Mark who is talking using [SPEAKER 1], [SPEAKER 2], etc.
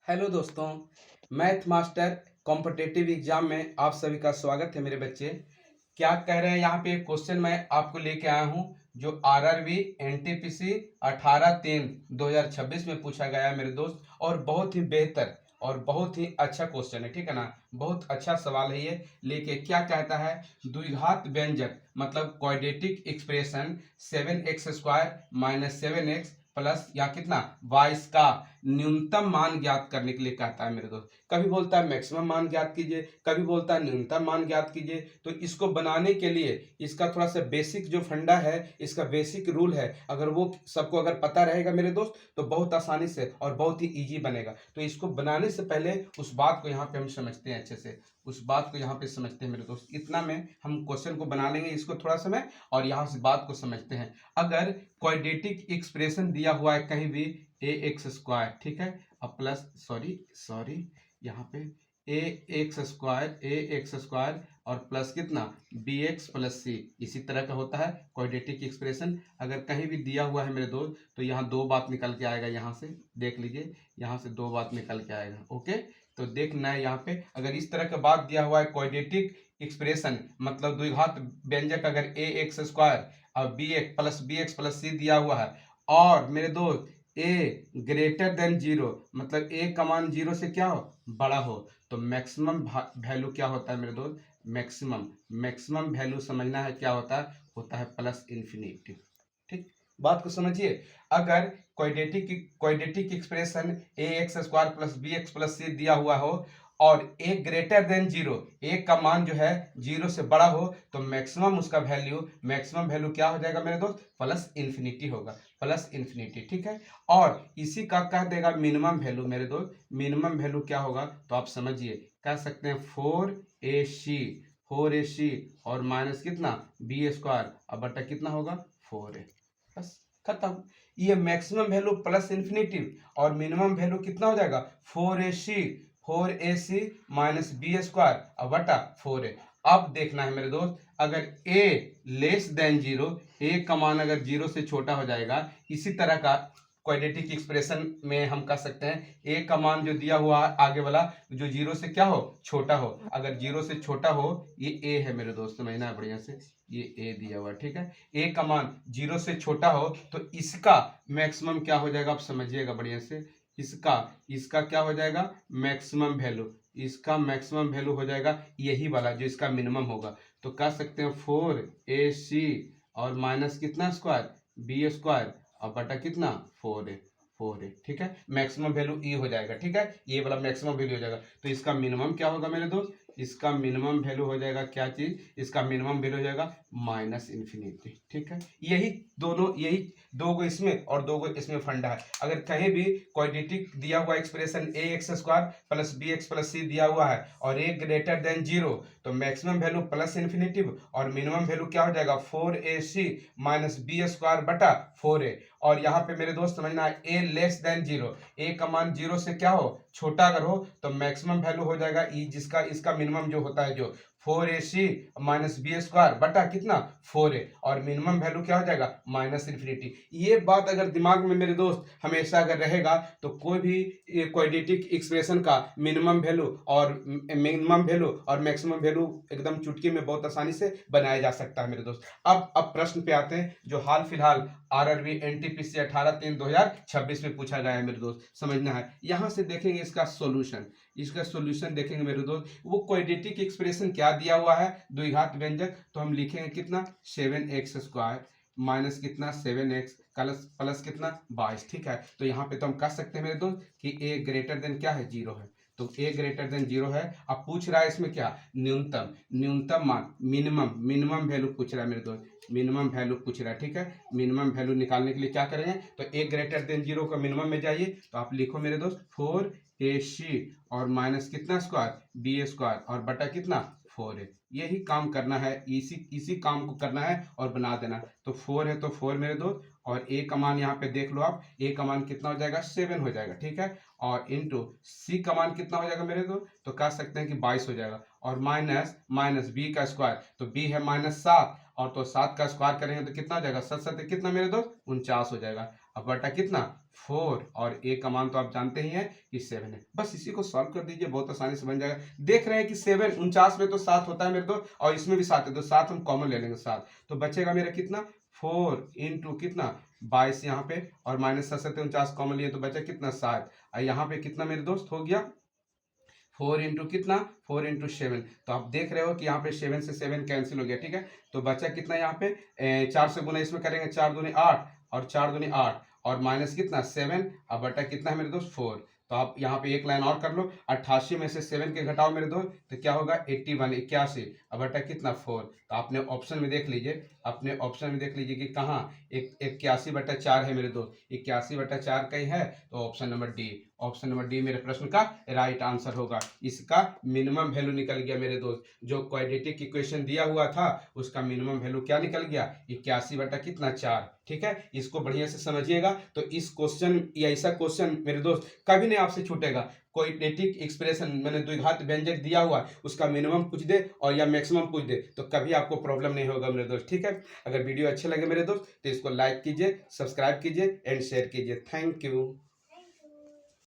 [SPEAKER 1] Hello दोस्तों, math master competitive exam में आप सभी का स्वागत है मेरे बच्चे। क्या कह रहे हैं यहाँ पे क्वेश्चन मैं आपको लेके आया हूँ जो आरआरबी एनटीपीसी 18/3/2026 में पूछा गया है मेरे दोस्त। और बहुत ही बेहतर और बहुत ही अच्छा क्वेश्चन है, ठीक है ना। बहुत अच्छा सवाल है ये। लेके क्या कहता है, द्विघात व्यंजक मतलब quadratic expression 7x² - 7x plus या कितना 22 का न्यूनतम मान ज्ञात करने के लिए कहता है मेरे दोस्त। कभी बोलता है मैक्सिमम मान ज्ञात कीजिए, कभी बोलता है न्यूनतम मान ज्ञात कीजिए। तो इसको बनाने के लिए इसका थोड़ा सा बेसिक जो फंडा है, इसका बेसिक रूल है, अगर वो सबको अगर पता रहेगा मेरे दोस्त तो बहुत आसानी से और बहुत ही इजी बनेगा। तो इसको बनाने से पहले उस बात को यहाँ पे हम समझते हैं अच्छे से, उस बात को यहाँ पे समझते हैं मेरे दोस्त। इतना में हम क्वेश्चन को बना लेंगे इसको थोड़ा समय, और यहाँ से बात को समझते हैं। अगर क्वाड्रेटिक एक्सप्रेशन दिया हुआ है कहीं भी ax², ठीक है, अब प्लस सॉरी यहाँ पे ax² और प्लस कितना bx + c, इसी तरह का होता है क्वाड्रेटिक एक्सप्रेशन। अगर कहीं भी दिया हुआ है मेरे दोस्त तो यहाँ दो बात निकल के आएगा, यहाँ से देख लीजिए, यहाँ से दो बात निकल के आएगा। ओके, तो देखना है यहाँ पे अगर इस तरह का बात दिया हुआ है क्वाड्रेटिक एक्सप्रेशन मतलब द्विघात व्यंजक अगर ax² और bx + c दिया हुआ है, और मेरे दोस्त a ग्रेटर देन 0 मतलब a का मान 0 से क्या हो बड़ा हो, तो मैक्सिमम वैल्यू क्या होता है मेरे दोस्त, मैक्सिमम वैल्यू समझना है क्या होता है प्लस इन्फिनिटी। ठीक, बात को समझिए। अगर quadratic expression ax² + bx + c दिया हुआ हो और a ग्रेटर देन 0, a का मान जो है 0 से बड़ा हो, तो मैक्सिमम वैल्यू क्या हो जाएगा मेरे दोस्त, प्लस इन्फिनिटी होगा, प्लस इन्फिनिटी। ठीक है, और इसी का कह देगा मिनिमम वैल्यू मेरे दोस्त। मिनिमम वैल्यू क्या होगा तो आप समझिए, कह सकते हैं 4ac और माइनस कितना b² अब बटा कितना होगा 4a, बस खत्म। ये मैक्सिमम वैल्यू प्लस इन्फिनिटी और मिनिमम वैल्यू कितना हो जाएगा 4ac - b² अब बटा 4a। अब देखना है मेरे दोस्त, अगर a लेस देन 0, a का मान अगर 0 से छोटा हो जाएगा, इसी तरह का क्वाड्रेटिक एक्सप्रेशन में हम कह सकते हैं a का मान जो दिया हुआ आगे वाला जो 0 से क्या हो छोटा हो, अगर 0 से छोटा हो, ये a है मेरे दोस्त, समझना है बढ़िया से, ये a दिया हुआ, ठीक है। a का मान 0 से छोटा हो तो इसका मैक्सिमम क्या हो जाएगा, आप समझिएगा बढ़िया से, इसका क्या हो जाएगा मैक्सिमम वैल्यू, इसका मैक्सिमम वैल्यू हो जाएगा यही वाला जो इसका मिनिमम होगा। तो कह सकते हैं 4ac और माइनस कितना स्क्वायर b² और बटा कितना 4a, ठीक है। मैक्सिमम वैल्यू ई हो जाएगा, ठीक है, ये वाला मैक्सिमम वैल्यू हो जाएगा। तो इसका मिनिमम क्या होगा मेरे दोस्त, इसका मिनिमम वैल्यू हो जाएगा क्या चीज, इसका मिनिमम वैल्यू हो जाएगा माइनस इन्फिनिटी। ठीक है, यही दो गो इसमें और दो गो इसमें फंडा है। अगर कहीं भी क्वाड्रेटिक दिया हुआ एक्सप्रेशन ax² + bx + c दिया हुआ है और a ग्रेटर देन 0, तो मैक्सिमम वैल्यू प्लस इन्फिनिटी और मिनिमम वैल्यू क्या हो जाएगा 4ac - b² बटा 4a। और यहाँ पे मेरे दोस्त समझना है a लेस देन 0, a का मान 0 से क्या हो छोटा अगर हो, तो मैक्सिमम वैल्यू हो जाएगा ई, जिसका इसका मिनिमम जो होता है जो 4ac - b² बटा कितना 4a, और मिनिमम वैल्यू क्या हो जाएगा माइनस इन्फिनिटी। ये बात अगर दिमाग में मेरे दोस्त हमेशा अगर रहेगा तो कोई भी क्वाड्रेटिक एक्सप्रेशन का मिनिमम वैल्यू और मैक्सिमम वैल्यू एकदम चुटकी में बहुत आसानी से बनाया जा सकता है मेरे दोस्त। अब प्रश्न पे आते हैं जो हाल फिलहाल आरआरबी एनटीपीसी 18/3/2026 में पूछा गया है मेरे दोस्त, समझना है। यहाँ से देखेंगे इसका सॉल्यूशन देखेंगे मेरे दोस्त। वो क्वाड्रेटिक एक्सप्रेशन क्या दिया हुआ है द्विघात व्यंजक, तो हम लिखेंगे कितना 7x² माइनस कितना 7x प्लस कितना 22, ठीक है। तो यहाँ पे तो हम कह सकते हैं मेरे दोस्त कि a ग्रेटर देन क्या है 0 है, तो a ग्रेटर देन 0 है। अब पूछ रहा है इसमें क्या न्यूनतम मान मिनिमम वैल्यू पूछ रहा है मेरे दोस्त, मिनिमम वैल्यू पूछ रहा है, ठीक है। मिनिमम वैल्यू निकालने के लिए क्या करेंगे, तो a ग्रेटर देन 0 का मिनिमम में जाइए, तो आप लिखो मेरे दोस्त 4ac और माइनस कितना स्क्वायर b² और बटा कितना 4a। यही काम करना है, इसी काम को करना है और बना देना। तो 4 है तो 4 मेरे दोस्त, और a का मान यहाँ पे देख लो आप, a का मान कितना हो जाएगा 7 हो जाएगा, ठीक है। और इंटू c का मान कितना हो जाएगा मेरे दोस्त, तो कह सकते हैं कि 22 हो जाएगा, और माइनस b का स्क्वायर, तो b है -7 और तो 7 का स्क्वायर करेंगे तो कितना हो जाएगा 7 7 कितना मेरे दोस्त 49 हो जाएगा। अब बटा कितना 4 और a का मान तो आप जानते ही हैं कि 7 है। बस इसी को सॉल्व कर दीजिए, बहुत आसानी से बन जाएगा। देख रहे हैं कि 7 49 में तो 7 होता है मेरे दोस्त, और इसमें भी 7 है, तो 7 हम कॉमन ले लेंगे 7, तो बचेगा मेरा कितना 4 इंटू कितना 22 यहाँ पे, और माइनस 7 कॉमन लिए तो बचा कितना 7, और यहाँ पे कितना मेरे दोस्त हो गया 4 इंटू कितना 4 इंटू 7, तो आप देख रहे हो कि यहाँ पे 7 से 7 कैंसिल हो गया, ठीक है। तो बचा कितना यहाँ पे 4 से गुना इसमें करेंगे, 4 दूनी 8 और 4 दूनी 8 और माइनस कितना 7, अब बटा कितना है मेरे दोस्त 4। तो आप यहाँ पे एक लाइन और कर लो, 88 में से 7 के घटाओ मेरे दोस्त, तो क्या होगा 81 81, अब बटा कितना 4। तो आपने ऑप्शन में देख लीजिए, अपने ऑप्शन में देख लीजिए कि कहाँ 81/4 है मेरे दोस्त, 81/4 का ही है, तो option number D, option number D मेरे प्रश्न का राइट आंसर होगा। इसका मिनिमम वैल्यू निकल गया मेरे दोस्त, जो क्वाड्रेटिक इक्वेशन दिया हुआ था उसका मिनिमम वैल्यू क्या निकल गया 81/4, ठीक है। इसको बढ़िया से समझिएगा, तो इस क्वेश्चन या ऐसा क्वेश्चन मेरे दोस्त कभी नहीं आपसे छूटेगा। क्वाड्रेटिक एक्सप्रेशन मैंने द्विघात व्यंजक दिया हुआ उसका मिनिमम पूछ दे और या मैक्सिमम पूछ दे तो कभी आपको प्रॉब्लम नहीं होगा मेरे दोस्त, ठीक है। अगर वीडियो अच्छे लगे मेरे दोस्त तो इसको लाइक कीजिए, सब्सक्राइब कीजिए एंड शेयर कीजिए। Thank you.